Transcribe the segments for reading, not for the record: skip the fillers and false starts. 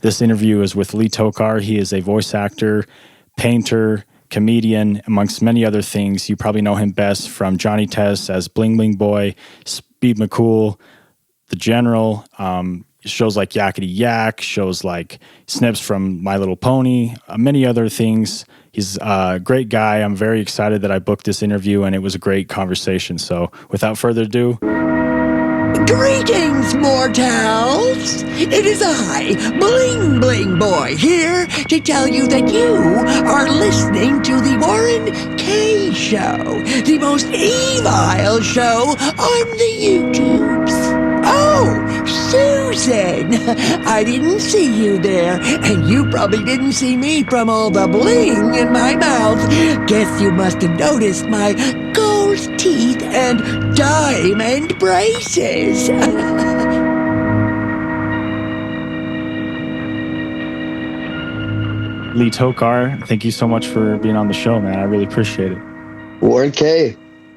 This interview is with Lee Tockar. He is a voice actor, painter, comedian, amongst many other things. You probably know him best from Johnny Test as Bling Bling Boy, Speed McCool, The General, shows like Yakety Yak, shows like Snips from My Little Pony, many other things. He's a great guy. I'm very excited that I booked this interview, and it was a great conversation. So without further ado... Greetings, mortals! It is I, Bling Bling Boy, here to tell you that you are listening to the Warrenk Show, the most evil show on the YouTubes. Oh, Susan! I didn't see you there, and you probably didn't see me from all the bling in my mouth. Guess you must have noticed my gold teeth and diamond braces. Lee Tockar, thank you so much for being on the show, man. I really appreciate it. Warrenk,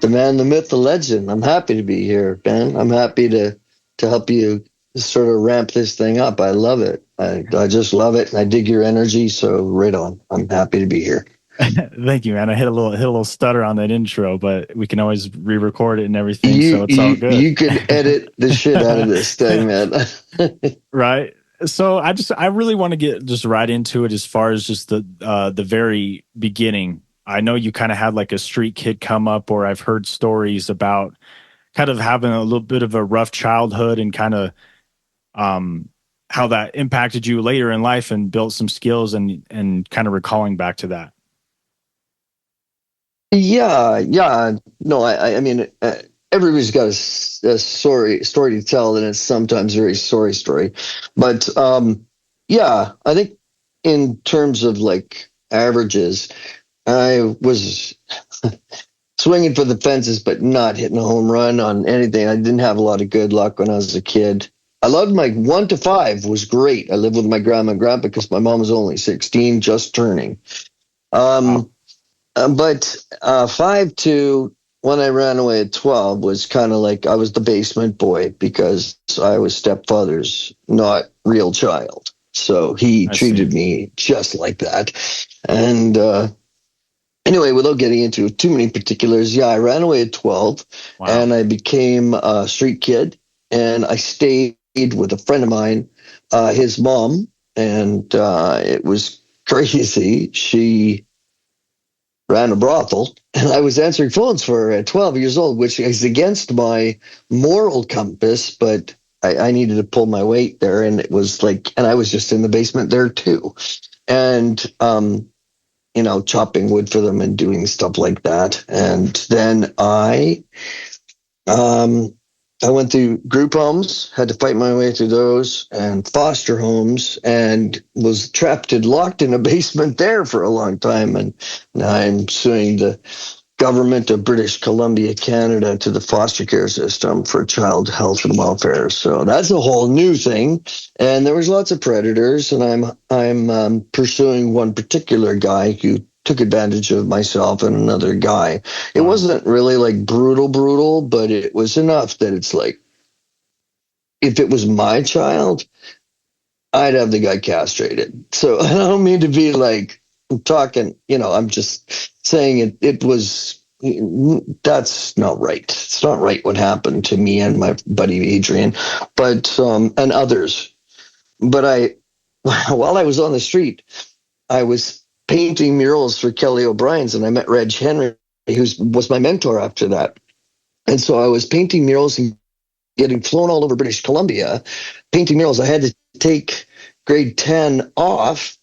the man, the myth, the legend. I'm happy to be here, Ben. I'm happy to help you sort of ramp this thing up. I love it. I just love it. I dig your energy. So right on. I'm happy to be here. Thank you, man. I hit a little stutter on that intro, but we can always re-record it and everything. So it's all good. You can edit the shit out of this thing, man. Right. So I really want to get just right into it as far as just the very beginning. I know you kind of had like a street kid come up, or I've heard stories about kind of having a little bit of a rough childhood and kind of how that impacted you later in life and built some skills and kind of recalling back to that. Yeah. No, I mean, everybody's got a story to tell, and it's sometimes a very sorry story. But yeah, I think in terms of like averages, I was swinging for the fences, but not hitting a home run on anything. I didn't have a lot of good luck when I was a kid. I loved my 1 to 5 was great. I lived with my grandma and grandpa because my mom was only 16, just turning. But 5 to when I ran away at 12 was kind of like I was the basement boy because I was stepfather's not real child. So he treated me just like that. And anyway, without getting into too many particulars, I ran away at 12 and I became a street kid, and I stayed with a friend of mine, his mom, and it was crazy. She ran a brothel, and I was answering phones for her at 12 years old, which is against my moral compass, but I needed to pull my weight there, and it was like, and I was just in the basement there too. And chopping wood for them and doing stuff like that. And then I went through group homes, had to fight my way through those, and foster homes, and was trapped and locked in a basement there for a long time. And now I'm suing the government of British Columbia, Canada, to the foster care system for child health and welfare. So that's a whole new thing. And there was lots of predators, and I'm pursuing one particular guy who took advantage of myself and another guy. It wasn't really like brutal, but it was enough that it's like, if it was my child, I'd have the guy castrated. So I don't mean to be like talking, I'm just saying it was, that's not right. It's not right what happened to me and my buddy Adrian, but, and others. But while I was on the street, I was painting murals for Kelly O'Brien's, and I met Reg Henry, who was my mentor after that. And so I was painting murals and getting flown all over British Columbia, painting murals. I had to take grade 10 off.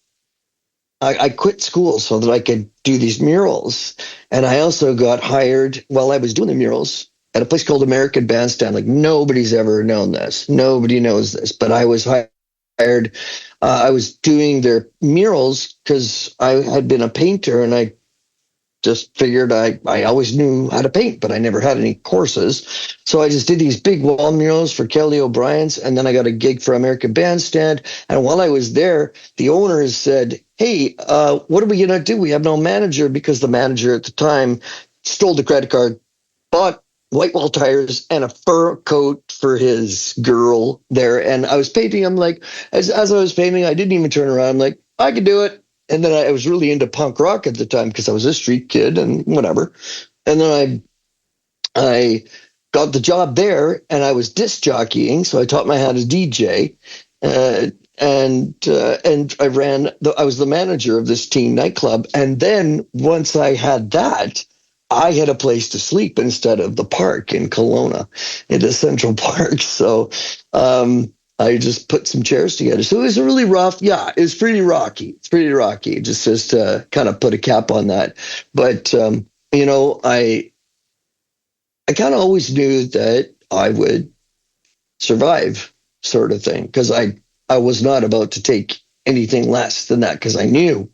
I quit school so that I could do these murals. And I also got hired while I was doing the murals at a place called American Bandstand. Like, nobody's ever known this. Nobody knows this. But I was hired. I was doing their murals because I had been a painter, and I just figured I always knew how to paint, but I never had any courses. So I just did these big wall murals for Kelly O'Brien's, and then I got a gig for American Bandstand. And while I was there, the owners said, hey, what are we going to do? We have no manager, because the manager at the time stole the credit card, bought white wall tires and a fur coat for his girl there. And I was painting him like, as I was painting, I didn't even turn around. I'm like, I could do it. And then I was really into punk rock at the time because I was a street kid and whatever. And then I got the job there and I was disc jockeying. So I taught my how to DJ. And I was the manager of this teen nightclub. And then once I had that, I had a place to sleep instead of the park in Kelowna, into Central Park. So I just put some chairs together. So it was really rough. Yeah, it was pretty rocky. It's pretty rocky, just to kind of put a cap on that. But, I kind of always knew that I would survive, sort of thing, because I was not about to take anything less than that, because I knew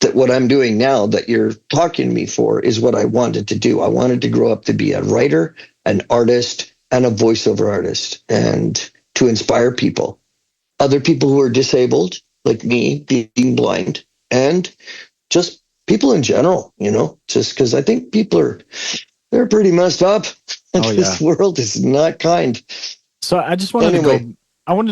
that what I'm doing now that you're talking to me for is what I wanted to do. I wanted to grow up to be a writer, an artist, and a voiceover artist, and to inspire people, other people who are disabled, like me, being blind, and just people in general, just because I think they're pretty messed up. Oh, yeah. This world is not kind. So I just wanted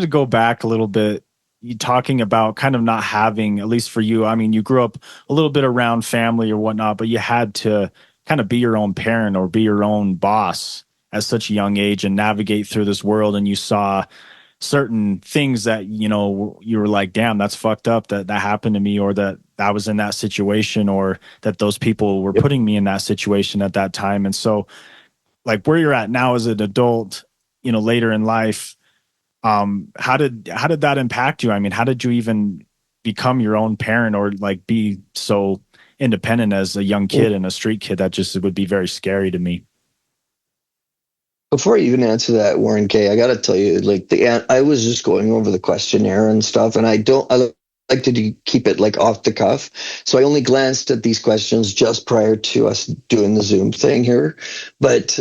to go back a little bit. You talking about kind of not having, at least for you, I mean, you grew up a little bit around family or whatnot, but you had to kind of be your own parent or be your own boss at such a young age and navigate through this world. And you saw certain things that, you were like, damn, that's fucked up that happened to me, or that I was in that situation, or that those people were putting me in that situation at that time. And so like where you're at now as an adult, later in life, how did that impact you? I mean, how did you even become your own parent, or like be so independent as a young kid and a street kid? That just would be very scary to me. Before I even answer that, Warren K, I got to tell you, like I was just going over the questionnaire and stuff, and I like to keep it like off the cuff. So I only glanced at these questions just prior to us doing the Zoom thing here. But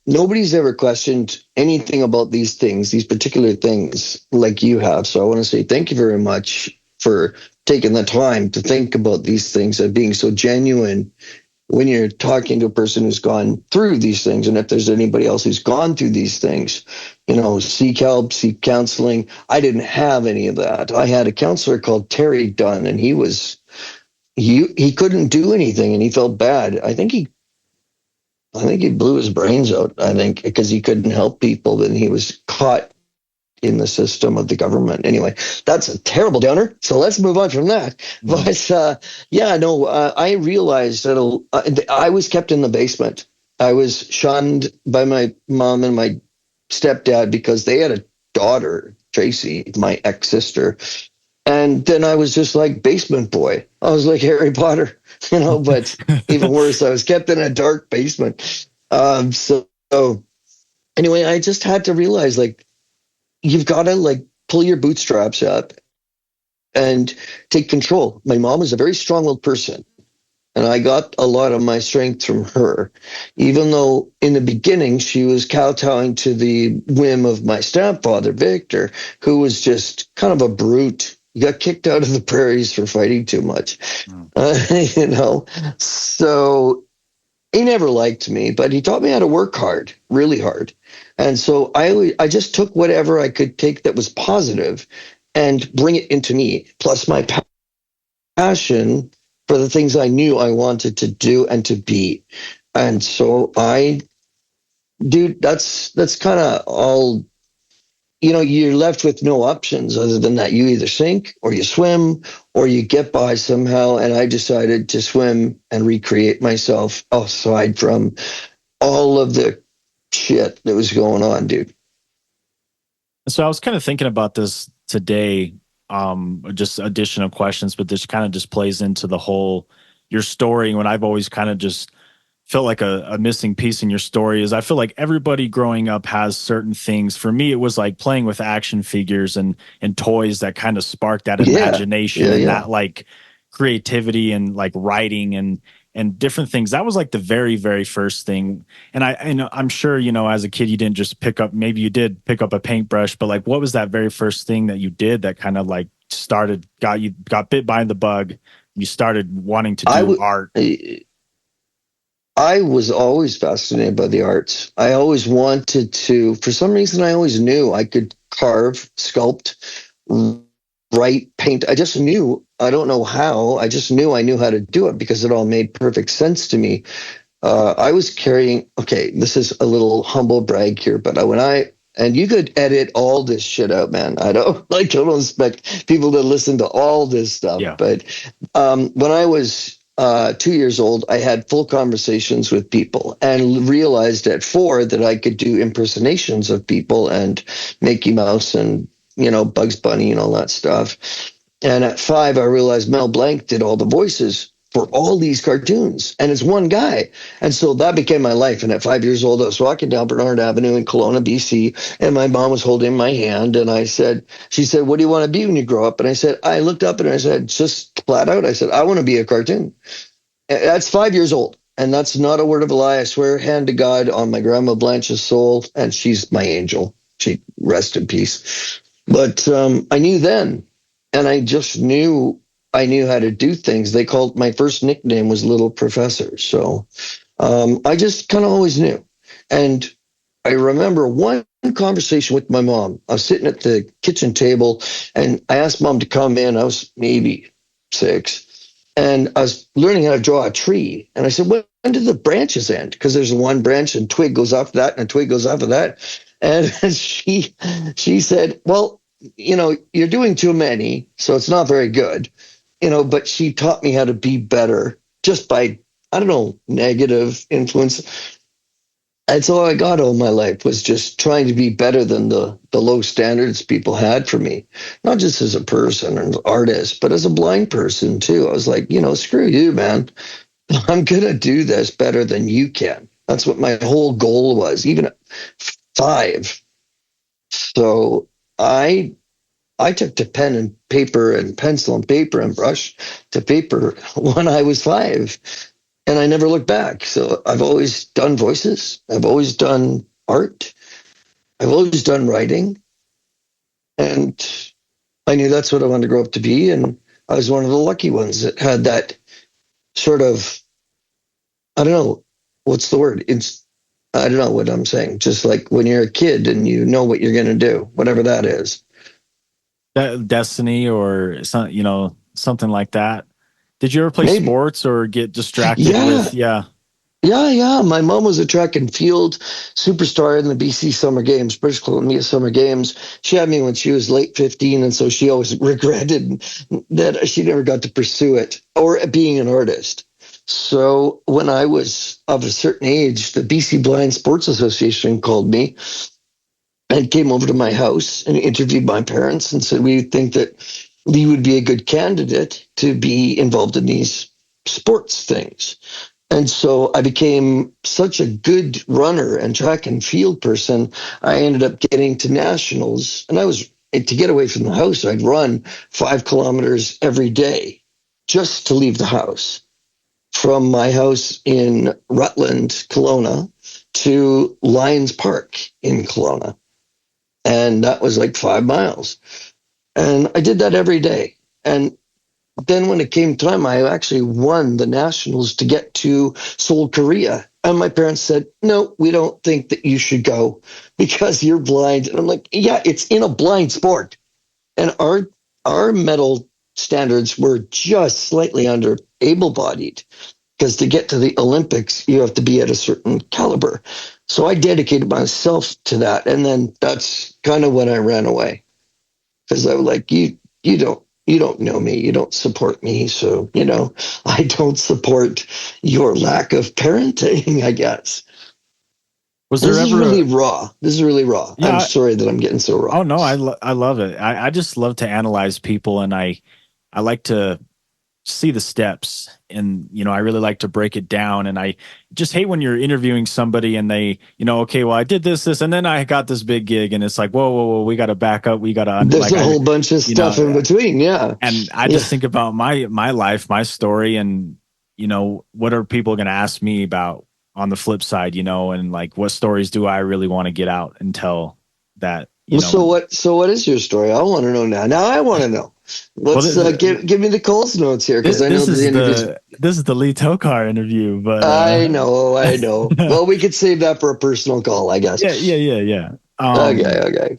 nobody's ever questioned anything about these things, these particular things, like you have. So I want to say thank you very much for taking the time to think about these things and being so genuine when you're talking to a person who's gone through these things. And if there's anybody else who's gone through these things, seek help, seek counseling. I didn't have any of that. I had a counselor called Terry Dunn, and he couldn't do anything, and he felt bad. I think he blew his brains out, because he couldn't help people, and he was caught in the system of the government. Anyway, that's a terrible downer. So let's move on from that. Mm-hmm. But I realized that I was kept in the basement. I was shunned by my mom and my stepdad because they had a daughter, Tracy, my ex-sister. And then I was just like basement boy. I was like Harry Potter, but even worse, I was kept in a dark basement. So anyway, I just had to realize, like, you've got to like pull your bootstraps up and take control. My mom was a very strong-willed person, and I got a lot of my strength from her, even though in the beginning she was kowtowing to the whim of my stepfather, Victor, who was just kind of a brute. He got kicked out of the prairies for fighting too much, So he never liked me, but he taught me how to work hard, really hard. And so I just took whatever I could take that was positive and bring it into me, plus my passion for the things I knew I wanted to do and to be. And so that's kind of all, you're left with no options other than that. You either sink or you swim or you get by somehow. And I decided to swim and recreate myself aside from all of the shit that was going on, dude. So I was kind of thinking about this today, just additional questions, but this kind of just plays into the whole, your story. When I've always kind of just felt like a missing piece in your story is I feel like everybody growing up has certain things. For me, it was like playing with action figures and toys that kind of sparked that imagination and that like creativity and like writing and different things. That was like the very, very first thing. And I'm sure, as a kid, you didn't just maybe you did pick up a paintbrush, but like, what was that very first thing that you did that kind of like got bit by the bug? You started wanting to do art. I was always fascinated by the arts. I always wanted to, for some reason, I always knew I could carve, sculpt, write, paint. I just knew, I don't know how, I just knew I knew how to do it because it all made perfect sense to me. I was carrying, okay, this is a little humble brag here, but and you could edit all this shit out, man. I don't expect people to listen to all this stuff. Yeah. But when I was 2 years old, I had full conversations with people and realized at 4 that I could do impersonations of people and Mickey Mouse and, Bugs Bunny and all that stuff. And at 5, I realized Mel Blanc did all the voices for all these cartoons, and it's one guy. And so that became my life. And at 5 years old, I was walking down Bernard Avenue in Kelowna, BC, and my mom was holding my hand. And she said, what do you want to be when you grow up? And I looked up and I said, just flat out, I said, I want to be a cartoon. That's 5 years old. And that's not a word of a lie. I swear, hand to God, on my grandma Blanche's soul. And she's my angel. She rest in peace. But I knew then, and I just knew I knew how to do things. They called, my first nickname was Little Professor. So I just kind of always knew. And I remember one conversation with my mom. I was sitting at the kitchen table and I asked Mom to come in. I was maybe 6 and I was learning how to draw a tree. And I said, when do the branches end? Because there's one branch and twig goes off that and a twig goes off of that. And she said, well, you're doing too many, so it's not very good. But she taught me how to be better just by, I don't know, negative influence. That's all I got all my life, was just trying to be better than the low standards people had for me, not just as a person or an artist, but as a blind person too. I was like, screw you, man. I'm going to do this better than you can. That's what my whole goal was, even at 5. So I took to pen and paper and pencil and paper and brush to paper when I was 5, and I never looked back. So I've always done voices. I've always done art. I've always done writing. And I knew that's what I wanted to grow up to be. And I was one of the lucky ones that had that sort of, I don't know, what's the word? I don't know what I'm saying. Just like when you're a kid and you know what you're going to do, whatever that is. Destiny or something like that. Did you ever play sports or get distracted with? Yeah. My mom was a track and field superstar in the BC Summer Games, British Columbia Summer Games. She had me when she was late 15, and so she always regretted that she never got to pursue it or being an artist. So when I was of a certain age, the BC Blind Sports Association called me and came over to my house and interviewed my parents and said, we think that Lee would be a good candidate to be involved in these sports things. And so I became such a good runner and track and field person. I ended up getting to nationals, and to get away from the house, I'd run 5 kilometers every day just to leave the house. From my house in Rutland, Kelowna, to Lions Park in Kelowna. And that was like 5 miles. And I did that every day. And then when it came time, I actually won the nationals to get to Seoul, Korea. And my parents said, no, we don't think that you should go because you're blind. And I'm like, yeah, it's in a blind sport. And our medal standards were just slightly under able-bodied, because to get to the Olympics, you have to be at a certain caliber. So I dedicated myself to that. And then that's kind of when I ran away, because I was like, you don't know me. You don't support me. So, I don't support your lack of parenting, I guess. This is really raw. Yeah, I'm sorry that I'm getting so raw. Oh, no, I love it. I just love to analyze people, and I like to see the steps, and I really like to break it down. And I just hate when you're interviewing somebody and they, okay, well, I did this, and then I got this big gig, and it's like, whoa, we got to back up. We got to. There's a whole bunch of stuff in between, yeah. And I just think about my life, my story, and what are people going to ask me about on the flip side, and like what stories do I really want to get out and tell that. So what is your story? I want to know now. Now I want to know. Well, Let's give me the Coles notes here, because I know the interviews. this is the Lee Tockar interview, but I know. Well, we could save that for a personal call, I guess. yeah. Okay.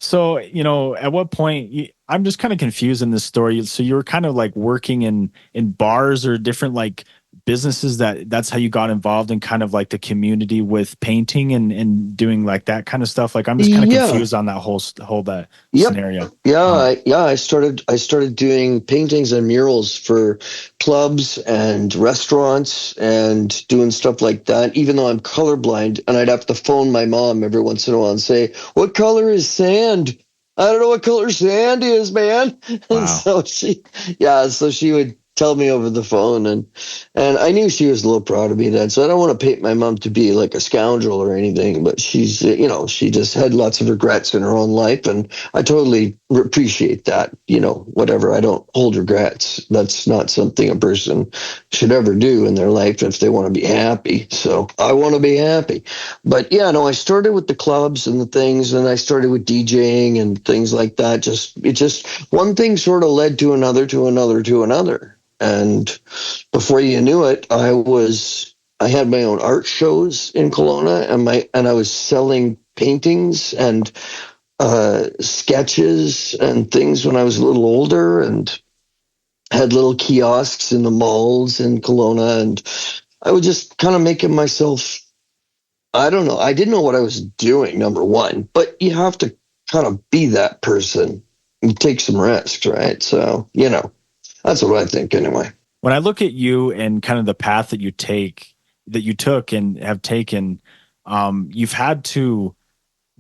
So, at what point I'm just kind of confused in this story. So you were kind of like working in bars or different like businesses that's how you got involved in kind of like the community with painting and doing like that kind of stuff. Like I'm just kind of confused on that whole scenario. I started doing paintings and murals for clubs and restaurants and doing stuff like that, even though I'm colorblind, and I'd have to phone my mom every once in a while and say, "What color is sand? I don't know what color sand is, man." Wow. And so she would tell me over the phone, and I knew she was a little proud of me then. So I don't want to paint my mom to be like a scoundrel or anything, but she's, she just had lots of regrets in her own life, and I totally appreciate that. Whatever, I don't hold regrets. That's not something a person should ever do in their life if they want to be happy. So I want to be happy. But I started with the clubs and the things, and I started with DJing and things like that. Just one thing sort of led to another, to another, to another. And before you knew it, I had my own art shows in Kelowna, and I was selling paintings and sketches and things when I was a little older, and had little kiosks in the malls in Kelowna, and I was just kind of making myself, I don't know, I didn't know what I was doing, number one, but you have to kind of be that person and take some risks, right? So, that's what I think anyway. When I look at you and kind of the path that you took and have taken, you've had to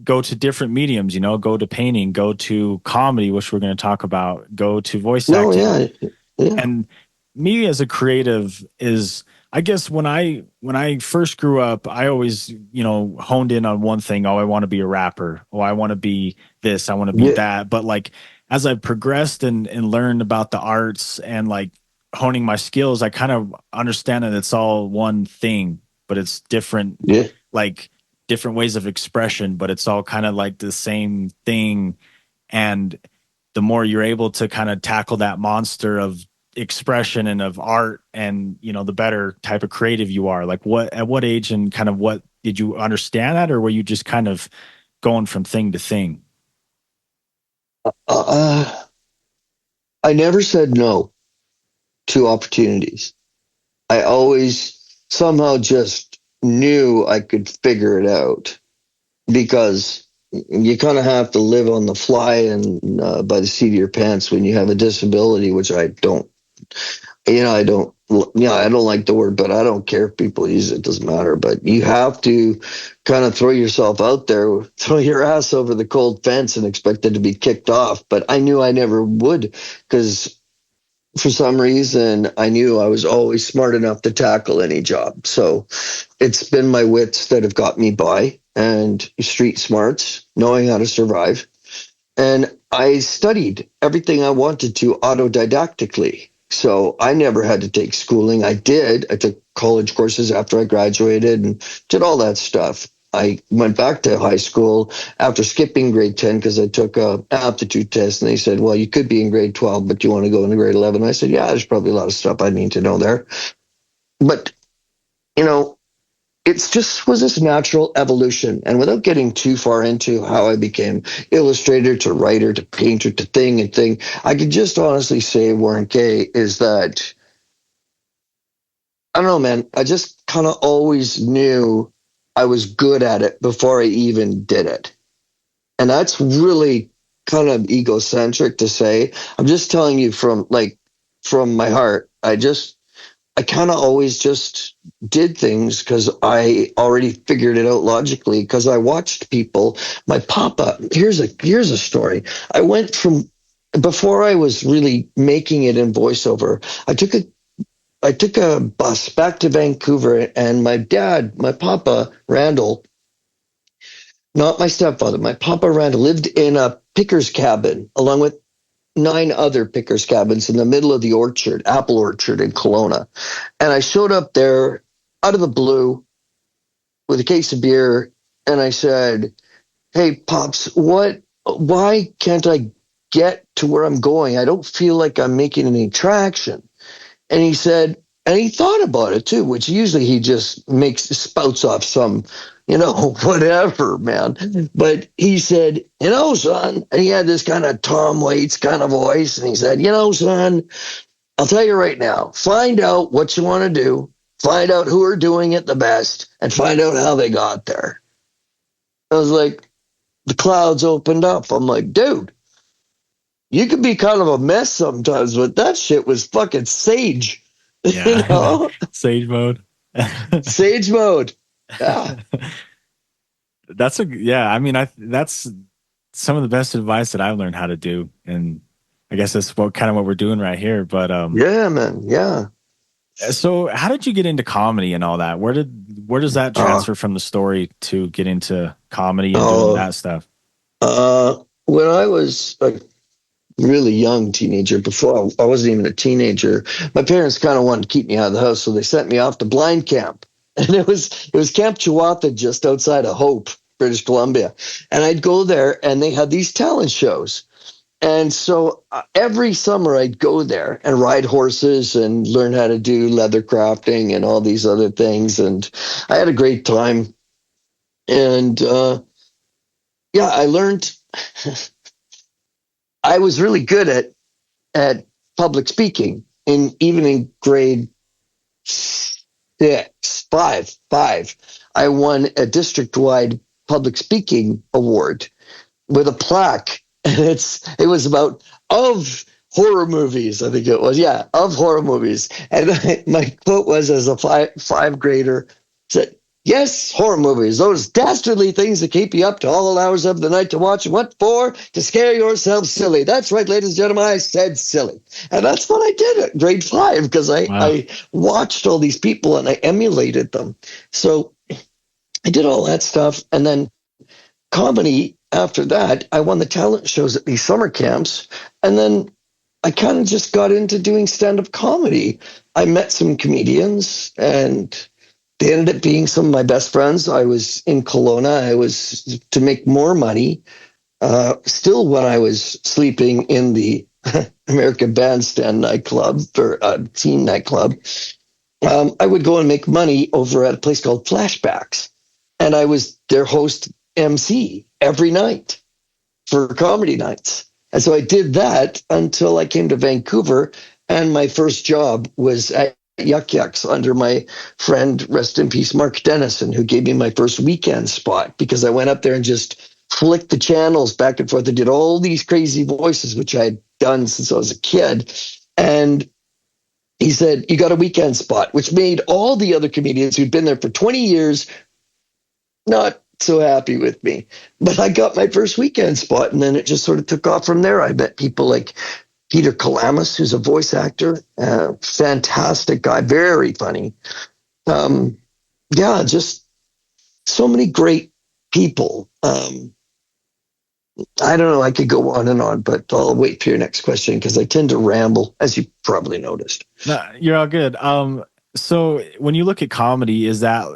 go to different mediums, go to painting, go to comedy, which we're going to talk about, go to voice acting. Yeah. And me as a creative is, I guess when I first grew up, I always, honed in on one thing. Oh, I want to be a rapper. Oh, I want to be this. I want to be that. But like, as I've progressed and learned about the arts and like honing my skills, I kind of understand that it's all one thing, but it's different, like different ways of expression, but it's all kind of like the same thing. And the more you're able to kind of tackle that monster of expression and of art, and the better type of creative you are. Like at what age and kind of what did you understand that, or were you just kind of going from thing to thing? I never said no to opportunities. I always somehow just knew I could figure it out, because you kind of have to live on the fly and by the seat of your pants when you have a disability, which I don't. I don't like the word, but I don't care if people use it. It doesn't matter. But you have to kind of throw yourself out there, throw your ass over the cold fence and expect it to be kicked off. But I knew I never would, because for some reason I knew I was always smart enough to tackle any job. So it's been my wits that have got me by, and street smarts, knowing how to survive. And I studied everything I wanted to autodidactically. So I never had to take schooling. I took college courses after I graduated and did all that stuff. I went back to high school after skipping grade 10 because I took an aptitude test, and they said, well, you could be in grade 12, but you want to go into grade 11. I said, yeah, there's probably a lot of stuff I need to know there. But, it's just was this natural evolution. And without getting too far into how I became illustrator to writer to painter to thing, I could just honestly say, Warrenk, is that, I don't know, man, I just kind of always knew I was good at it before I even did it. And that's really kind of egocentric to say. I'm just telling you from my heart. I kind of always just did things because I already figured it out logically, because I watched people. My papa, here's a story. I went from, before I was really making it in voiceover, I took a bus back to Vancouver, and my papa, Randall, not my stepfather, my papa Randall lived in a picker's cabin along with 9 other pickers' cabins in the middle of the apple orchard in Kelowna. And I showed up there out of the blue with a case of beer, and I said, hey, Pops, why can't I get to where I'm going. I don't feel like I'm making any traction. And he said, and he thought about it too, which usually he just spouts off some, whatever, man. But he said, son, and he had this kind of Tom Waits kind of voice. And he said, son, I'll tell you right now, find out what you want to do, find out who are doing it the best, and find out how they got there. I was like, the clouds opened up. I'm like, dude, you could be kind of a mess sometimes, but that shit was fucking sage. Yeah. Sage mode. Sage mode. Yeah. That's that's some of the best advice that I've learned how to do. And I guess that's what we're doing right here. But yeah, man. Yeah. So how did you get into comedy and all that? Where does that transfer from the story to get into comedy and doing that stuff? When I was a really young teenager, before I wasn't even a teenager, my parents kind of wanted to keep me out of the house, so they sent me off to blind camp. And it was Camp Chihuahua, just outside of Hope, British Columbia. And I'd go there, and they had these talent shows. And so every summer I'd go there and ride horses and learn how to do leather crafting and all these other things. And I had a great time. And I learned. I was really good at public speaking, even in grade 5. I won a district-wide public speaking award with a plaque. And it was about of horror movies, I think it was. Yeah, of horror movies. And my quote was, as a five grader, said, "Yes, horror movies, those dastardly things that keep you up to all hours of the night to watch. What for? To scare yourself silly." That's right, ladies and gentlemen, I said silly. And that's what I did at grade 5, because I watched all these people and I emulated them. So I did all that stuff. And then comedy, after that, I won the talent shows at these summer camps. And then I kind of just got into doing stand-up comedy. I met some comedians, and they ended up being some of my best friends. I was in Kelowna. I was to make more money. Still, when I was sleeping in the American Bandstand nightclub, or teen nightclub, I would go and make money over at a place called Flashbacks. And I was their host MC every night for comedy nights. And so I did that until I came to Vancouver, and my first job was at Yuck Yucks under my friend, rest in peace, Mark Dennison, who gave me my first weekend spot, because I went up there and just flicked the channels back and forth. I did all these crazy voices, which I had done since I was a kid. And he said, "You got a weekend spot," which made all the other comedians who'd been there for 20 years not so happy with me. But I got my first weekend spot, and then it just sort of took off from there. I met people like Peter Kalamis, who's a voice actor, fantastic guy, very funny. Just so many great people. I don't know, I could go on and on, but I'll wait for your next question, because I tend to ramble, as you probably noticed. No, you're all good. So when you look at comedy, is that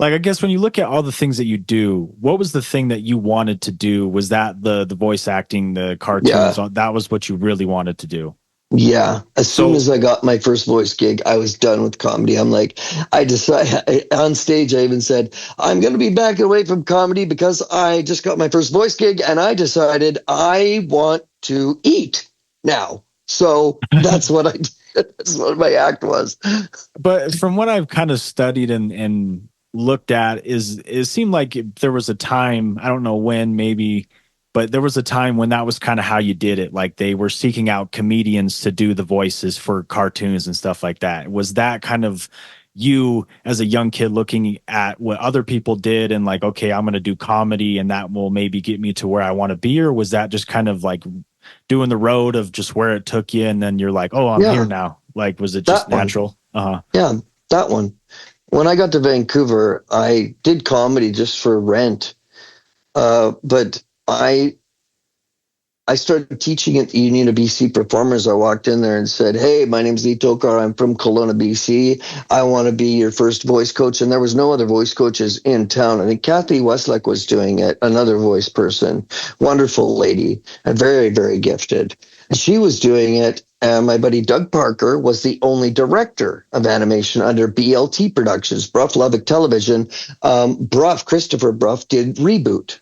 I guess when you look at all the things that you do, what was the thing that you wanted to do? Was that the voice acting, the cartoons? Yeah. That was what you really wanted to do? Yeah. As soon as I got my first voice gig, I was done with comedy. I'm like, I decided on stage, I even said, I'm going to be backing away from comedy because I just got my first voice gig, and I decided I want to eat now. So that's what I did. That's what my act was. But from what I've kind of studied and looked at, it seemed like there was a time, I don't know when, maybe, but there was a time when that was kind of how you did it. Like they were seeking out comedians to do the voices for cartoons and stuff like that. Was that kind of you as a young kid looking at what other people did and like, okay, I'm going to do comedy and that will maybe get me to where I want to be? Or was that just kind of like doing the road of just where it took you, and then you're like, oh, I'm here now? Like, was it just natural? Yeah, that one. When I got to Vancouver, I did comedy just for rent. But I I started teaching at the Union of BC Performers. I walked in there and said, "Hey, my name's Lee Tockar. I'm from Kelowna, BC. I want to be your first voice coach." And there was no other voice coaches in town. I think Kathy Westlake was doing it, another voice person, wonderful lady, and very, very gifted. And she was doing it. And my buddy Doug Parker was the only director of animation under BLT Productions, Bruff Lubbock Television. Christopher Bruff did Reboot.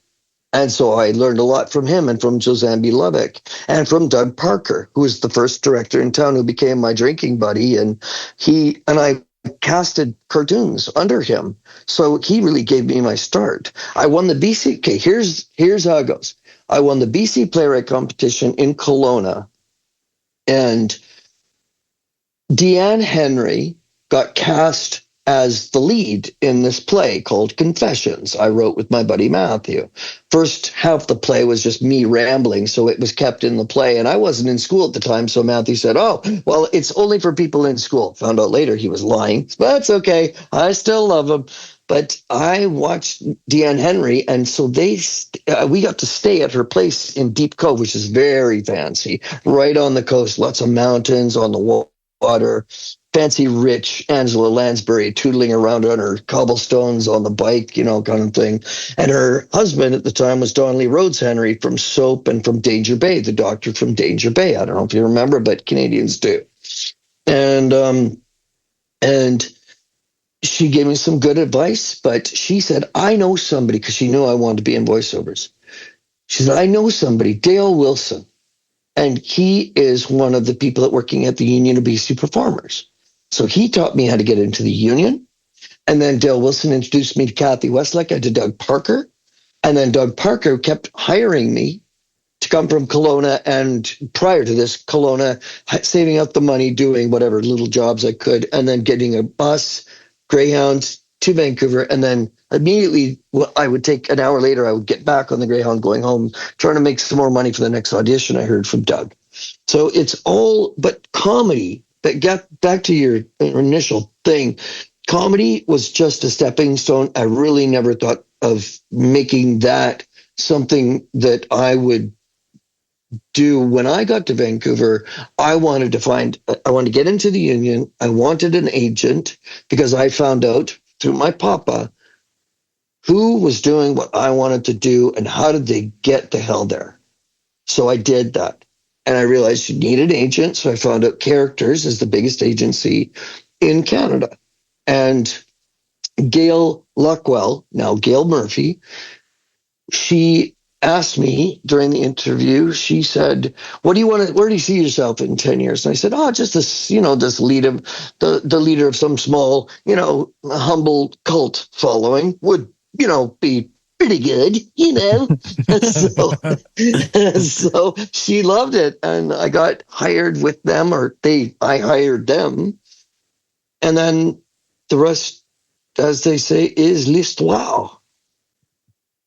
And so I learned a lot from him and from Josanne B. Lubbock and from Doug Parker, who was the first director in town who became my drinking buddy. And I casted cartoons under him. So he really gave me my start. I won the BC. Okay, here's how it goes. I won the BC Playwright Competition in Kelowna. And Deanne Henry got cast as the lead in this play called Confessions. I wrote with my buddy Matthew. First half the play was just me rambling, so it was kept in the play. And I wasn't in school at the time, so Matthew said, "Oh, well, it's only for people in school." Found out later he was lying, but that's okay. I still love him. But I watched Deanne Henry, and so we got to stay at her place in Deep Cove, which is very fancy, right on the coast, lots of mountains on the water. Fancy, rich Angela Lansbury tootling around on her cobblestones on the bike, kind of thing. And her husband at the time was Don Lee Rhodes Henry from Soap and from Danger Bay, the doctor from Danger Bay. I don't know if you remember, but Canadians do. And she gave me some good advice, but she said, "I know somebody," because she knew I wanted to be in voiceovers. She said, "I know somebody, Dale Wilson, and he is one of the people that working at the Union of BC Performers." So he taught me how to get into the union. And then Dale Wilson introduced me to Kathy Westlake and to Doug Parker. And then Doug Parker kept hiring me to come from Kelowna. And prior to this, Kelowna, saving up the money, doing whatever little jobs I could, and then getting a bus, Greyhound to Vancouver. And then immediately, I would take an hour later, I would get back on the Greyhound going home, trying to make some more money for the next audition I heard from Doug. So it's all but comedy. But get back to your initial thing. Comedy was just a stepping stone. I really never thought of making that something that I would do. When I got to Vancouver, I wanted to get into the union. I wanted an agent because I found out through my papa who was doing what I wanted to do and how did they get the hell there. So I did that. And I realized you need an agent. So I found out Characters is the biggest agency in Canada. And Gail Luckwell, now Gail Murphy, she asked me during the interview, she said, where do you see yourself in 10 years? And I said, just this, this leader, the leader of some small, humble cult following would, be pretty good, so she loved it. And I got hired with them, I hired them. And then the rest, as they say, is l'histoire.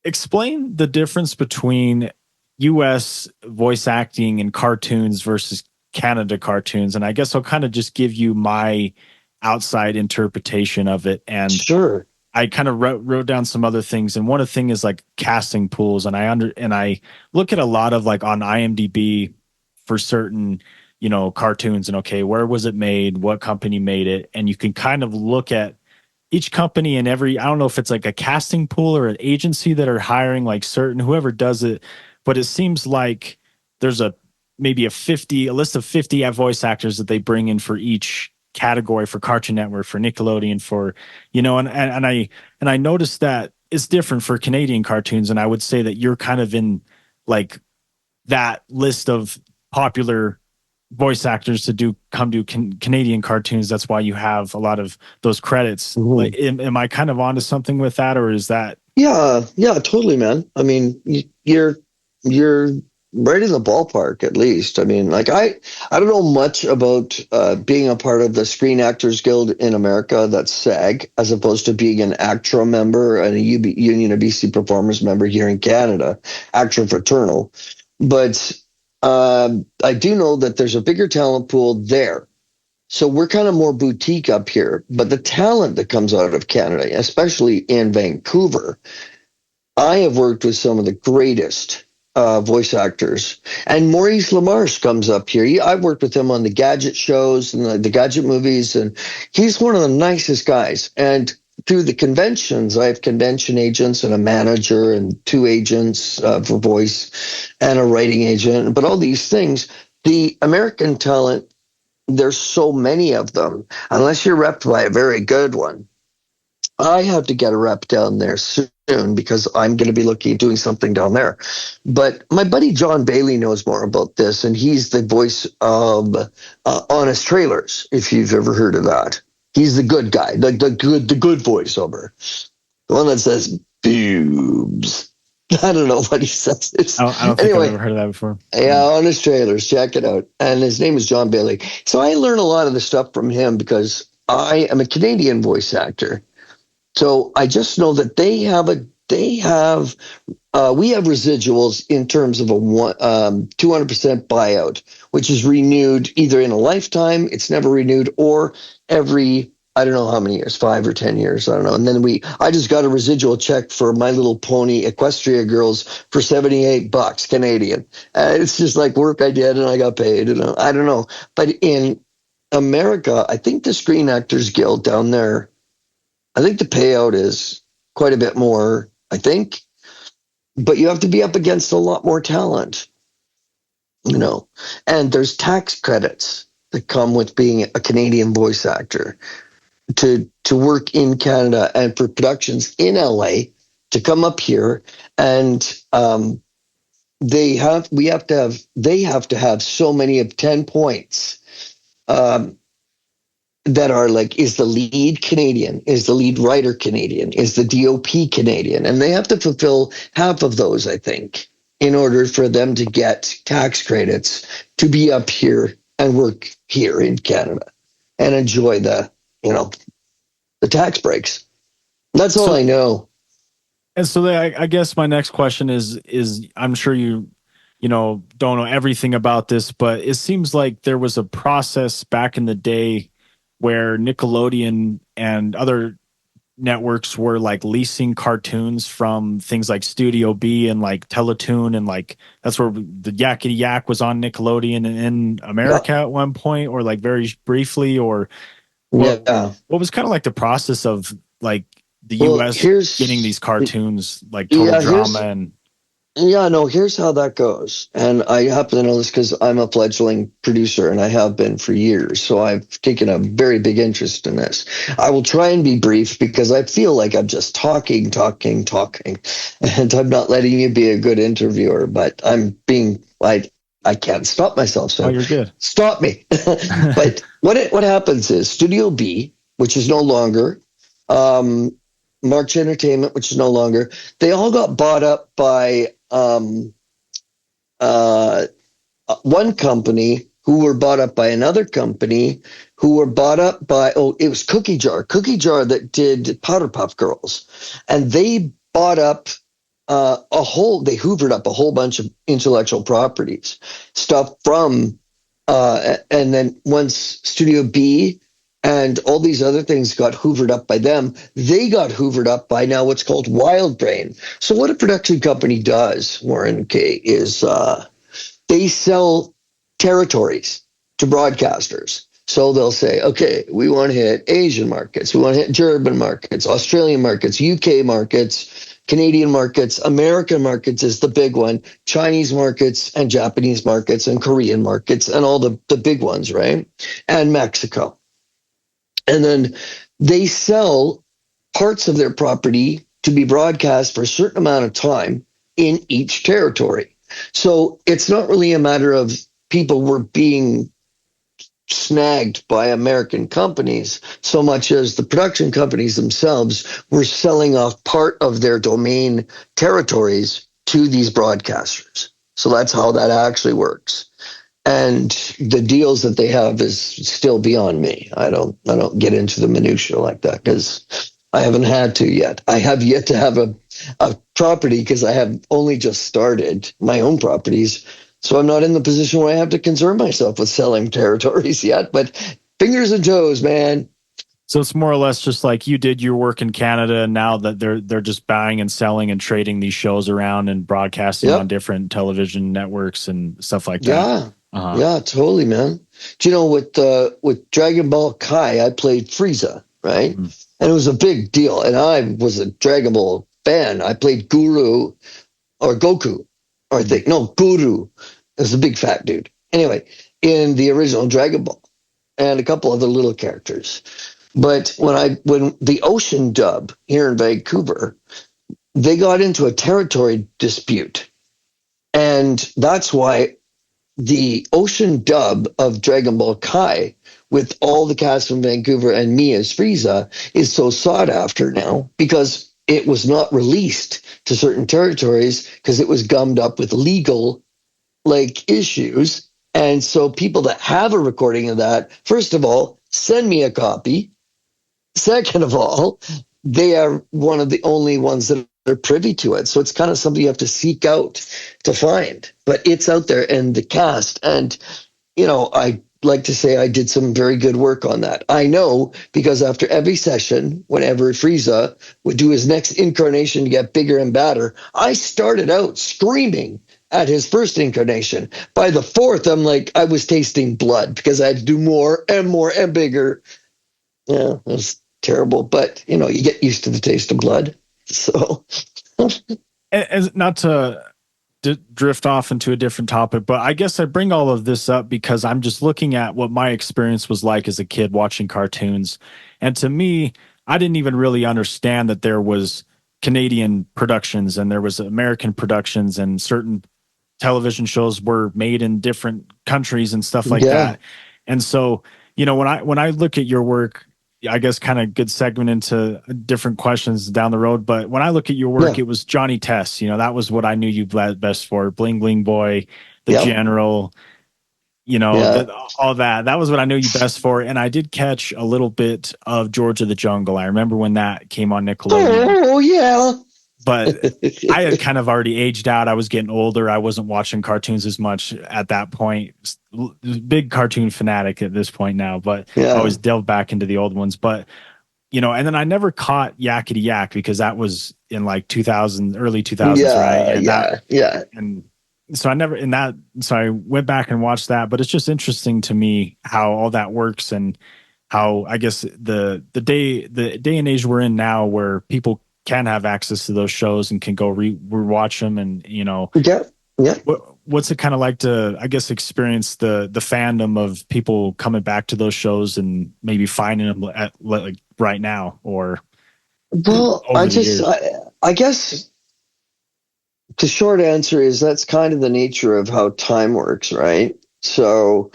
Explain the difference between U.S. voice acting and cartoons versus Canada cartoons. And I guess I'll kind of just give you my outside interpretation of it. And sure. I kind of wrote down some other things. And one of the things is like casting pools. And I look at a lot of like on IMDb for certain, cartoons and okay, where was it made? What company made it? And you can kind of look at each company and I don't know if it's like a casting pool or an agency that are hiring like whoever does it, but it seems like there's maybe a list of 50 voice actors that they bring in for each category, for Cartoon Network, for Nickelodeon, for, and I noticed that it's different for Canadian cartoons. And I would say that you're kind of in like that list of popular voice actors to come to Canadian cartoons. That's why you have a lot of those credits. Mm-hmm. Like, am I kind of onto something with that, or is that? Yeah, totally, man. I mean, you're right in the ballpark, at least. I mean, like I don't know much about being a part of the Screen Actors Guild in America. That's SAG, as opposed to being an ACTRA member and a Union of BC Performers member here in Canada, ACTRA Fraternal. But I do know that there's a bigger talent pool there. So we're kind of more boutique up here. But the talent that comes out of Canada, especially in Vancouver, I have worked with some of the greatest voice actors. And Maurice LaMarche comes up here. I've worked with him on the Gadget shows and the Gadget movies, and he's one of the nicest guys. And through the conventions, I have convention agents and a manager and 2 agents for voice and a writing agent. But all these things, the American talent, there's so many of them. Unless you're repped by a very good one, I have to get a rep down there soon because I'm going to be doing something down there. But my buddy John Bailey knows more about this, and he's the voice of Honest Trailers, if you've ever heard of that. He's the good guy, the good voiceover, the one that says boobs. I don't know what he says. I don't think I've ever heard of that before. Yeah, Honest Trailers, check it out. And his name is John Bailey. So I learn a lot of the stuff from him because I am a Canadian voice actor. So I just know that we have residuals in terms of a 200% buyout, which is renewed either in a lifetime, it's never renewed, or every, I don't know how many years, 5 or 10 years, I don't know. And then I just got a residual check for My Little Pony Equestria Girls for $78 Canadian. It's just like work I did and I got paid. And I don't know. But in America, I think the Screen Actors Guild down there, I think the payout is quite a bit more, I think. But you have to be up against a lot more talent, And there's tax credits that come with being a Canadian voice actor to work in Canada and for productions in LA to come up here. And they have to have so many of 10 points that are like, is the lead Canadian? Is the lead writer Canadian? Is the DOP Canadian? And they have to fulfill half of those, I think, in order for them to get tax credits to be up here and work here in Canada and enjoy the tax breaks. That's all I know. And so I guess my next question is I'm sure you don't know everything about this, but it seems like there was a process back in the day where Nickelodeon and other networks were like leasing cartoons from things like Studio B and like Teletoon, and like that's where the Yakety Yak was on Nickelodeon in America at one point, or like very briefly, or what was kind of like the process of like the US getting these cartoons like Total Drama and here's how that goes. And I happen to know this because I'm a fledgling producer and I have been for years. So I've taken a very big interest in this. I will try and be brief because I feel like I'm just talking. And I'm not letting you be a good interviewer, but I'm being like, I can't stop myself. So you're good. Stop me. But what happens is Studio B, which is no longer, March Entertainment, which is no longer, they all got bought up by one company who were bought up by another company who were bought up by, it was Cookie Jar that did Powder Puff Girls. And they bought up they hoovered up a whole bunch of intellectual properties, stuff from, and then once Studio B and all these other things got hoovered up by them, they got hoovered up by now what's called Wild Brain. So what a production company does, Warren K., is they sell territories to broadcasters. So they'll say, okay, we want to hit Asian markets, we want to hit German markets, Australian markets, UK markets, Canadian markets, American markets is the big one, Chinese markets and Japanese markets and Korean markets and all the big ones, right? And Mexico. And then they sell parts of their property to be broadcast for a certain amount of time in each territory. So it's not really a matter of people were being snagged by American companies so much as the production companies themselves were selling off part of their domain territories to these broadcasters. So that's how that actually works. And the deals that they have is still beyond me. I don't get into the minutia like that because I haven't had to yet. I have yet to have a property because I have only just started my own properties. So I'm not in the position where I have to concern myself with selling territories yet. But fingers and toes, man. So it's more or less just like you did your work in Canada, and now that they're just buying and selling and trading these shows around and broadcasting on Yep. different television networks and stuff like that. Yeah. Uh-huh. Yeah, totally, man. Do you know with Dragon Ball Kai, I played Frieza, right? Mhm. And it was a big deal. And I was a Dragon Ball fan. I played Guru or Goku, or I think no Guru. It was a big fat dude. Anyway, in the original Dragon Ball, and a couple other little characters. But when the Ocean dub here in Vancouver, they got into a territory dispute, and that's why the Ocean dub of Dragon Ball Kai, with all the cast from Vancouver and me as Frieza, is so sought after now because it was not released to certain territories because it was gummed up with legal issues. And so people that have a recording of that, first of all, send me a copy. Second of all, they are one of the only ones that are privy to it. So it's kind of something you have to seek out to find. But it's out there, and the cast. And, I like to say I did some very good work on that. I know because after every session, whenever Frieza would do his next incarnation to get bigger and badder, I started out screaming at his first incarnation. By the fourth, I'm like, I was tasting blood because I had to do more and bigger. Yeah, it was terrible. But, you get used to the taste of blood. So, As not to drift off into a different topic, but I guess I bring all of this up because I'm just looking at what my experience was like as a kid watching cartoons. And to me, I didn't even really understand that there was Canadian productions and there was American productions, and certain television shows were made in different countries and stuff like that. And so, when I look at your work, I guess kind of good segment into different questions down the road. But when I look at your work, it was Johnny Test. That was what I knew you best for. Bling Bling Boy, the General, all that. That was what I knew you best for. And I did catch a little bit of George of the Jungle. I remember when that came on Nickelodeon. Oh, yeah. But I had kind of already aged out. I was getting older. I wasn't watching cartoons as much at that point. Big cartoon fanatic at this point now, but I always delved back into the old ones. But, and then I never caught Yakety Yak because that was in like 2000, early 2000s, right? And And so so I went back and watched that, but it's just interesting to me how all that works, and how I guess the day and age we're in now, where people can have access to those shows and can go rewatch them, and what's it kind of like to, I guess, experience the fandom of people coming back to those shows and maybe finding them like right now, or I guess the short answer is that's kind of the nature of how time works, right? So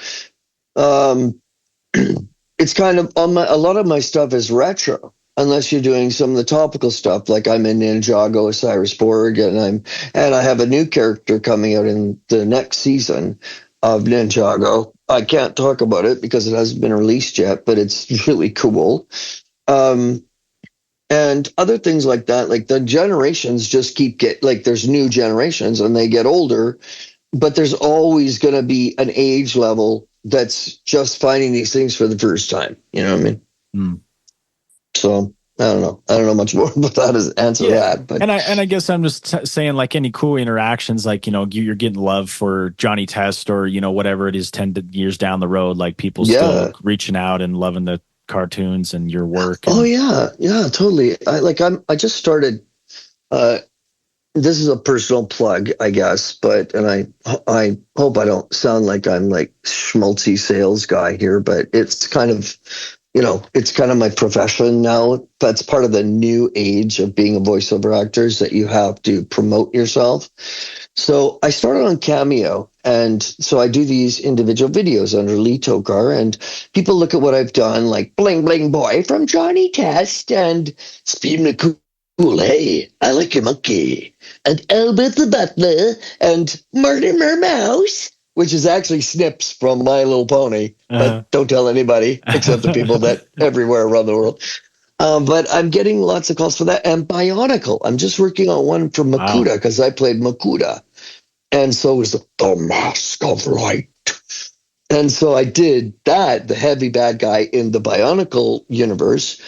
it's kind of a lot of my stuff is retro, unless you're doing some of the topical stuff, like I'm in Ninjago, Cyrus Borg, and I have a new character coming out in the next season of Ninjago. I can't talk about it because it hasn't been released yet, but it's really cool. And other things like that, like the generations just there's new generations and they get older, but there's always going to be an age level that's just finding these things for the first time. You know what I mean? Mm. So I don't know much more about that as answer that. But I guess I'm just saying, like, any cool interactions, like, you're getting love for Johnny Test, or, whatever it is 10 years down the road, like people still reaching out and loving the cartoons and your work. Oh yeah, totally. I just started. This is a personal plug, I guess, but I hope I don't sound like I'm like schmaltzy sales guy here, but it's kind of, it's kind of my profession now. That's part of the new age of being a voiceover actor, is that you have to promote yourself. So I started on Cameo, and so I do these individual videos under Lee Tockar, and people look at what I've done, like Bling Bling Boy from Johnny Test, and Speed McCool, hey, I like your monkey, and Albert the Butler, and Mortimer Mouse, which is actually Snips from My Little Pony, but don't tell anybody except the people that everywhere around the world. But I'm getting lots of calls for that. And Bionicle, I'm just working on one for Makuta, because I played Makuta. And so is the Mask of Light. And so I did that, the heavy bad guy in the Bionicle universe.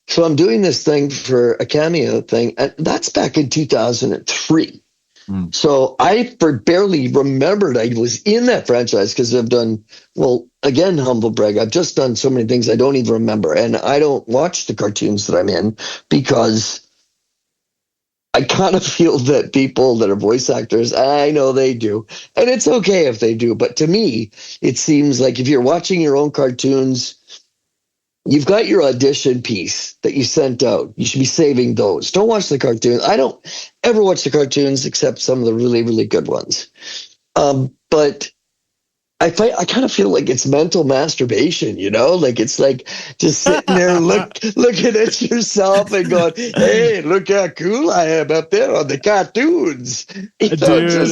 So I'm doing this thing for a cameo thing, and that's back in 2003. So I barely remembered I was in that franchise because I've done, well, again, humble brag, I've just done so many things I don't even remember. And I don't watch the cartoons that I'm in because I kind of feel that people that are voice actors, I know they do, and it's okay if they do. But to me, it seems like if you're watching your own cartoons, you've got your audition piece that you sent out. You should be saving those. Don't watch the cartoons. I don't ever watch the cartoons except some of the really, really good ones. But I kind of feel like it's mental masturbation, like it's like just sitting there looking at yourself and going, hey, look how cool I am up there on the cartoons. Dude.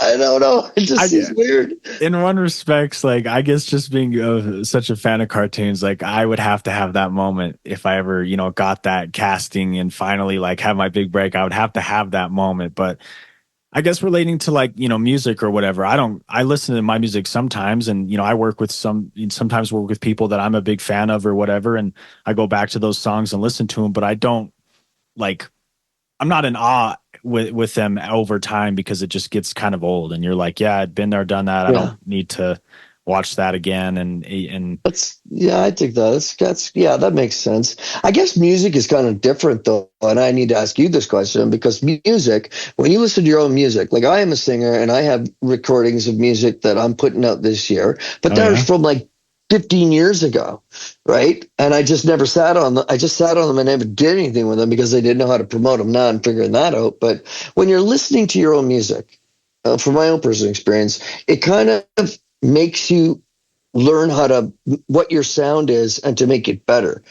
I don't know. It just seems weird. In one respects, like, I guess just being such a fan of cartoons, like, I would have to have that moment if I ever, got that casting and finally, like, have my big break. I would have to have that moment. But I guess relating to, like, music or whatever, I listen to my music sometimes, and, I sometimes work with people that I'm a big fan of or whatever, and I go back to those songs and listen to them, but I don't, like, I'm not in awe with them over time because it just gets kind of old, and you're like, yeah, I'd been there, done that. I don't need to watch that again. And I think that makes sense. I guess music is kind of different though. And I need to ask you this question because music, when you listen to your own music, like I am a singer and I have recordings of music that I'm putting out this year, but from like 15 years ago, right? And I just never sat on them. I just sat on them and never did anything with them because I didn't know how to promote them. Now I'm figuring that out. But when you're listening to your own music, from my own personal experience, it kind of makes you learn what your sound is and to make it better.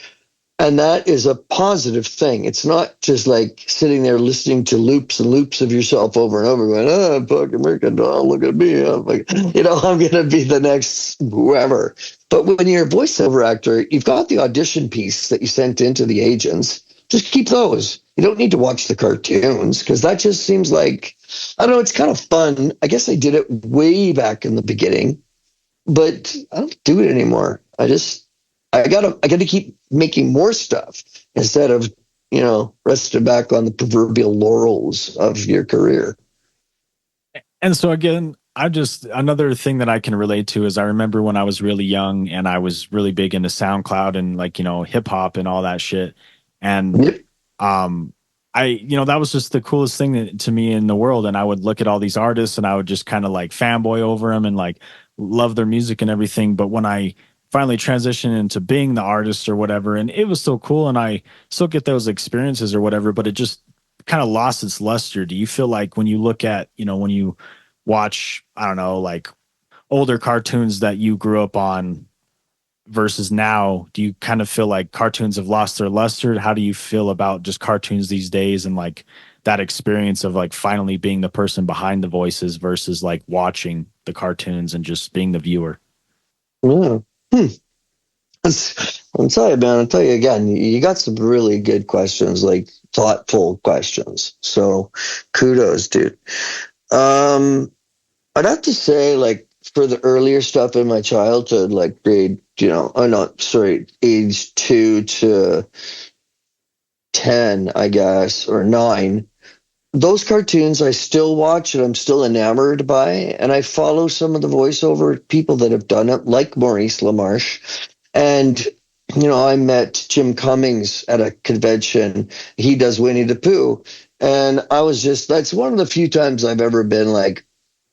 And that is a positive thing. It's not just like sitting there listening to loops and loops of yourself over and over going, oh, fucking American doll, look at me. I'm like, I'm going to be the next whoever. But when you're a voiceover actor, you've got the audition piece that you sent into the agents. Just keep those. You don't need to watch the cartoons because that just seems like, I don't know, it's kind of fun. I guess I did it way back in the beginning, but I don't do it anymore. I gotta keep making more stuff instead of, resting back on the proverbial laurels of your career. And so again, another thing that I can relate to is I remember when I was really young and I was really big into SoundCloud and like, hip hop and all that shit. And, that was just the coolest thing to me in the world. And I would look at all these artists and I would just kind of like fanboy over them and like love their music and everything. But when I finally transitioned into being the artist or whatever, and it was still cool and I still get those experiences or whatever, but it just kind of lost its luster. Do you feel like when you look at, when you watch, I don't know, like older cartoons that you grew up on versus now, do you kind of feel like cartoons have lost their luster? How do you feel about just cartoons these days and like that experience of like finally being the person behind the voices versus like watching the cartoons and just being the viewer? Yeah. I'll tell you, man, I'll tell you again, you got some really good questions, like thoughtful questions. So kudos, dude. I'd have to say, like, for the earlier stuff in my childhood, like age 2 to 10, I guess, or 9, those cartoons I still watch and I'm still enamored by. And I follow some of the voiceover people that have done it, like Maurice LaMarche. And, I met Jim Cummings at a convention. He does Winnie the Pooh. And that's one of the few times I've ever been like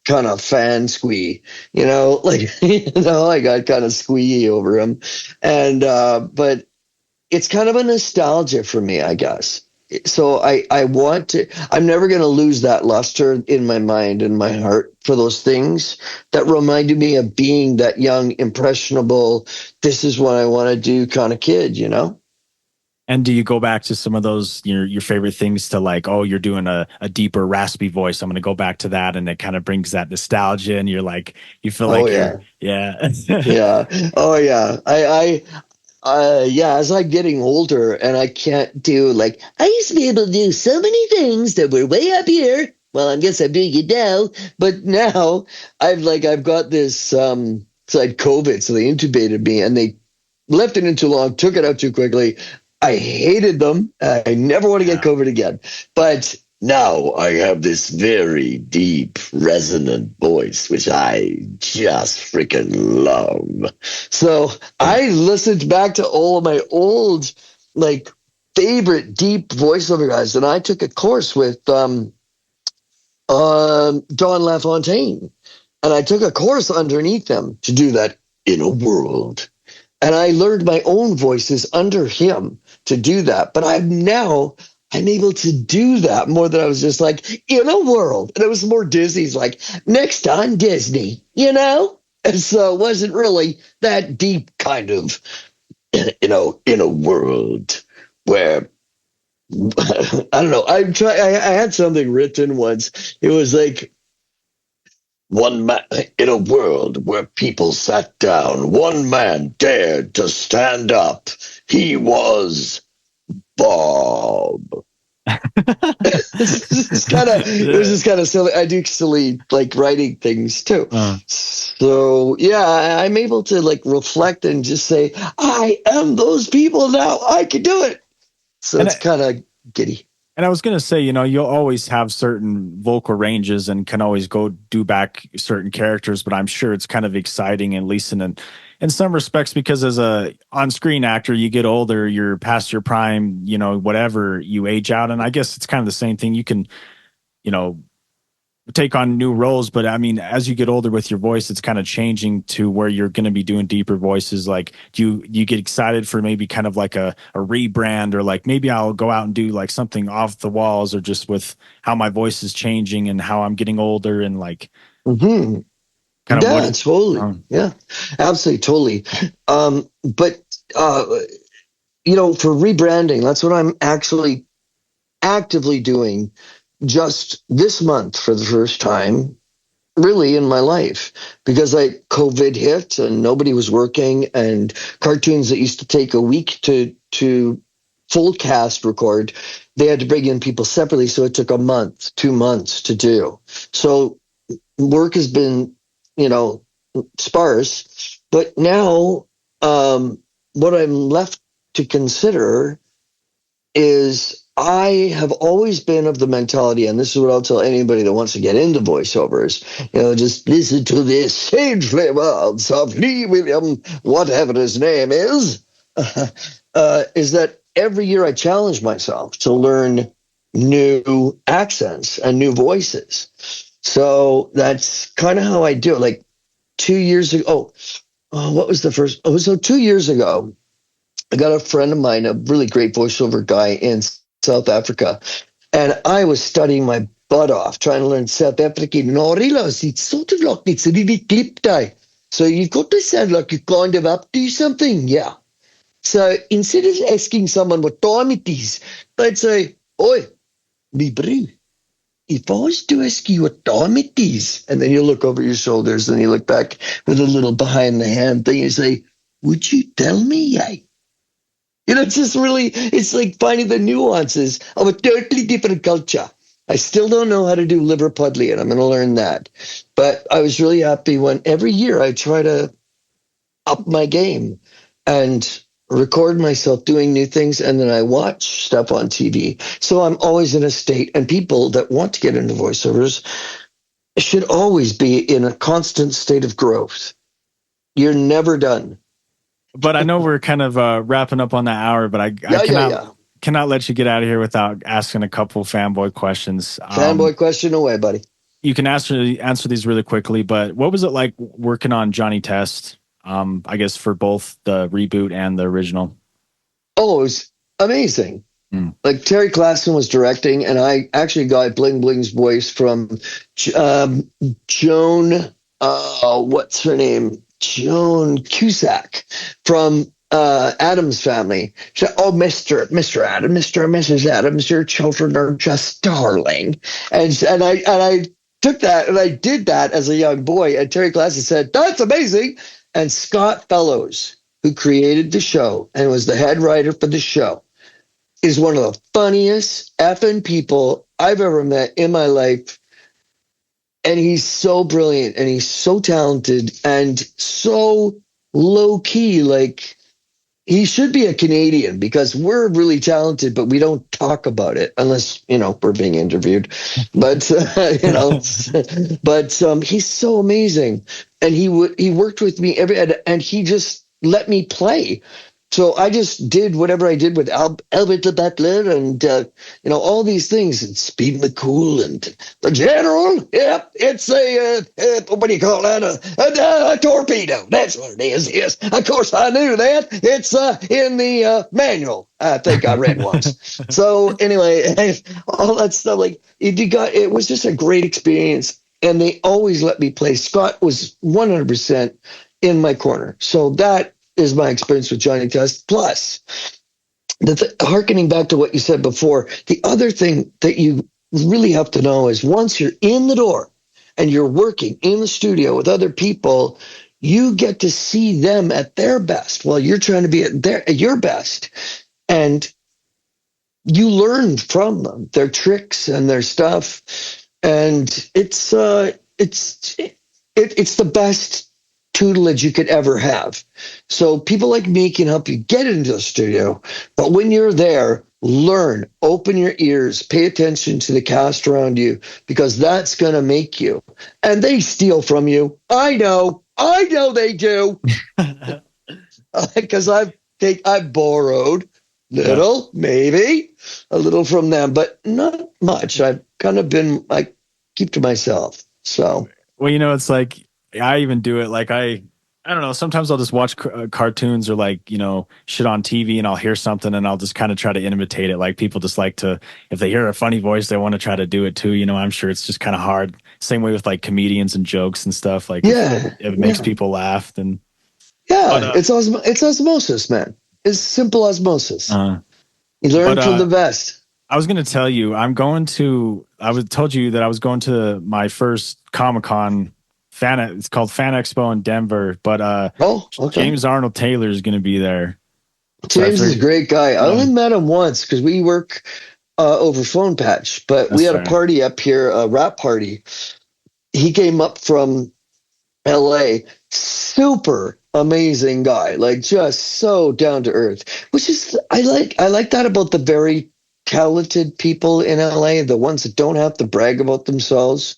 kind of fan squee, I got kind of squeey over him. And, but it's kind of a nostalgia for me, I guess. So I'm never going to lose that luster in my mind and my heart for those things that reminded me of being that young, impressionable, this is what I want to do kind of kid, And do you go back to some of those, your favorite things to like, oh, you're doing a deeper raspy voice, I'm going to go back to that. And it kind of brings that nostalgia and you're like, you feel like, yeah. Oh yeah. As I'm getting older and I can't do like, I used to be able to do so many things that were way up here. Well, I guess I'm doing it now, but now I've got this, So I had COVID, so they intubated me and they left it in too long, took it out too quickly. I hated them. I never want to get COVID again. But now I have this very deep, resonant voice, which I just freaking love. So I listened back to all of my old, like, favorite deep voiceover guys, and I took a course with Don LaFontaine, and I took a course underneath them to do that in a world. And I learned my own voices under him to do that. But I'm able to do that more than I was just like, in a world. And it was more Disney's like, next on Disney, you know? And so it wasn't really that deep kind of, you know, in a world where, I don't know. I had something written once. It was like, one man in a world where people sat down, one man dared to stand up. He was Bob. It was just kind of silly. I do silly like writing things too. So yeah, I'm able to like reflect and just say, I am those people now. I can do it. So it's kind of giddy. And I was going to say, you know, you'll always have certain vocal ranges and can always go do back certain characters, but I'm sure it's kind of exciting, at least in some respects, because as a on-screen actor, you get older, you're past your prime, you know, whatever, you age out. And I guess it's kind of the same thing. You can, you know, take on new roles, but I mean, as you get older with your voice, it's kind of changing to where you're going to be doing deeper voices. Like, do you get excited for maybe kind of like a rebrand, or like maybe I'll go out and do like something off the walls, or just with how my voice is changing and how I'm getting older and like kind of totally. Yeah, absolutely, totally. But you know, for rebranding, that's what I'm actually actively doing just this month for the first time really in my life, because COVID hit and nobody was working, and cartoons that used to take a week to full cast record, they had to bring in people separately. So it took a month, 2 months to do. So work has been, you know, sparse, but now what I'm left to consider is I have always been of the mentality, and this is what I'll tell anybody that wants to get into voiceovers, you know, just listen to this sagely words of Lee William, whatever his name is that every year I challenge myself to learn new accents and new voices. So that's kind of how I do it. Like 2 years ago, what was the first? So 2 years ago, I got a friend of mine, a really great voiceover guy in South Africa, and I was studying my butt off trying to learn South African. And I realized it's sort of like it's a really clip day. So you've got to sound like you're kind of up to something, yeah. So instead of asking someone what time it is, they'd say, "Oi, me bro, if I was to ask you what time it is," and then you look over your shoulders and you look back with a little behind the hand thing, you say, "Would you tell me, eh?" You know, it's just really, it's like finding the nuances of a totally different culture. I still don't know how to do Liverpudlian. I'm going to learn that. But I was really happy when every year I try to up my game and record myself doing new things, and then I watch stuff on TV. So I'm always in a state, and people that want to get into voiceovers should always be in a constant state of growth. You're never done. But I know we're kind of wrapping up on that hour, but I cannot let you get out of here without asking a couple fanboy questions. Fanboy question away, buddy. You can answer these really quickly, but what was it like working on Johnny Test, I guess, for both the reboot and the original? Oh, it was amazing. Like Terry Klassen was directing, and I actually got Bling Bling's voice from Joan, what's her name? Joan Cusack from Addams Family. She said, "Oh, Mr. Adam, Mr. and Mrs. Adams, your children are just darling." And I took that and I did that as a young boy. And Terry Klassen said, "That's amazing." And Scott Fellows, who created the show and was the head writer for the show, is one of the funniest effing people I've ever met in my life. And he's so brilliant and he's so talented and so low key. Like, he should be a Canadian because we're really talented, but we don't talk about it unless, we're being interviewed. But, he's so amazing. And he worked with me and he just let me play. So I just did whatever I did with Albert the Butler and, all these things, and Speed McCool and the General. Yep, it's what do you call that? A torpedo. That's what it is. Yes, of course I knew that. It's in the manual. I think I read once. So anyway, all that stuff, like, it was just a great experience. And they always let me play. Scott was 100% in my corner. So that is my experience with Johnny Test. Plus, harkening back to what you said before, the other thing that you really have to know is once you're in the door and you're working in the studio with other people, you get to see them at their best while you're trying to be at your best. And you learn from them, their tricks and their stuff. And it's the best tutelage you could ever have. So people like me can help you get into the studio, but when you're there, learn, open your ears, pay attention to the cast around you, because that's going to make you. And they steal from you. I know they do. Because I've borrowed maybe a little from them, but not much. I've kind of I keep to myself. So, well, it's like, I even do it like I don't know. Sometimes I'll just watch cartoons or shit on TV, and I'll hear something and I'll just kind of try to imitate it. Like, people just like to, if they hear a funny voice, they want to try to do it too. I'm sure it's just kind of hard. Same way with like comedians and jokes and stuff. Like, it makes people laugh. And it's osmosis, man. It's simple osmosis. You learn from the best. I was going to tell you, told you that I was going to my first Comic-Con it's called Fan Expo in Denver, but James Arnold Taylor is going to be there. James is a great guy. I only met him once because we work over Phone Patch, but we had a party up here, a rap party. He came up from LA, super amazing guy, like just so down to earth, which is I like that about the very talented people in LA, the ones that don't have to brag about themselves,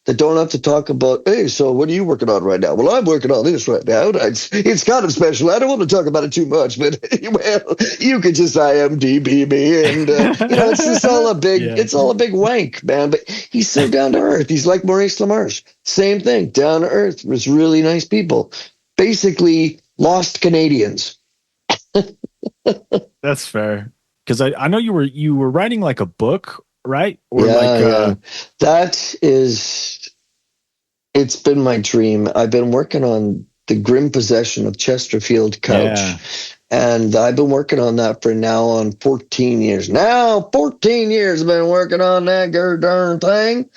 that don't have to talk about, hey, so what are you working on right now? Well, I'm working on this right now. It's kind of special. I don't want to talk about it too much, but well, you could just IMDb me, and it's just all a big, it's all a big wank, man. But he's so down to earth. He's like Maurice LaMarche. Same thing, down to earth. Was really nice people. Basically, lost Canadians. That's fair. Because I know you were writing like a book, right? Or it's been my dream. I've been working on The Grim Possession of Chesterfield Couch. And I've been working on that for now on 14 years. Now, 14 years I've been working on that darn thing.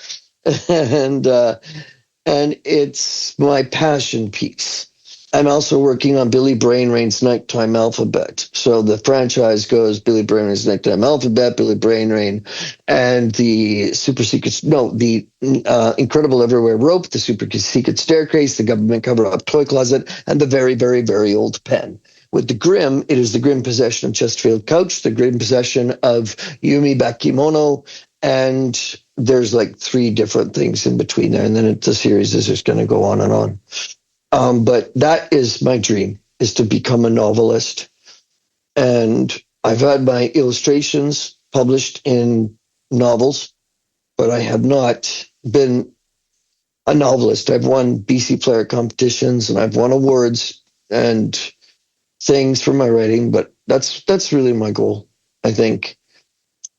And it's my passion piece. I'm also working on Billy Brainrain's Nighttime Alphabet. So the franchise goes Billy Brainrain's Nighttime Alphabet, Billy Brainrain, and the Incredible Everywhere Rope, the Super Secret Staircase, the Government Cover-Up Toy Closet, and the Very, Very, Very Old Pen. With the Grim, it is The Grim Possession of Chesterfield Couch, The Grim Possession of Yumi Bakimono, and there's like 3 different things in between there. And then the series is just going to go on and on. But that is my dream, is to become a novelist. And I've had my illustrations published in novels, but I have not been a novelist. I've won BC Player competitions and I've won awards and things for my writing, but that's really my goal, I think.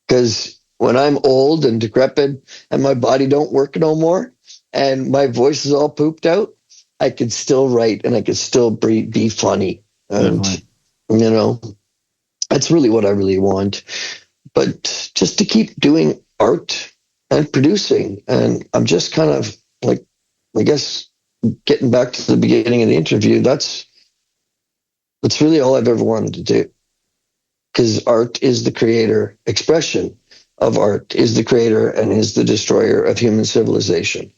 Because when I'm old and decrepit and my body don't work no more and my voice is all pooped out, I could still write and I could still be funny. And, that's really what I really want. But just to keep doing art and producing. And I'm just kind of like, I guess, getting back to the beginning of the interview, that's really all I've ever wanted to do. Because art is the creator, expression of art is the creator and is the destroyer of human civilization.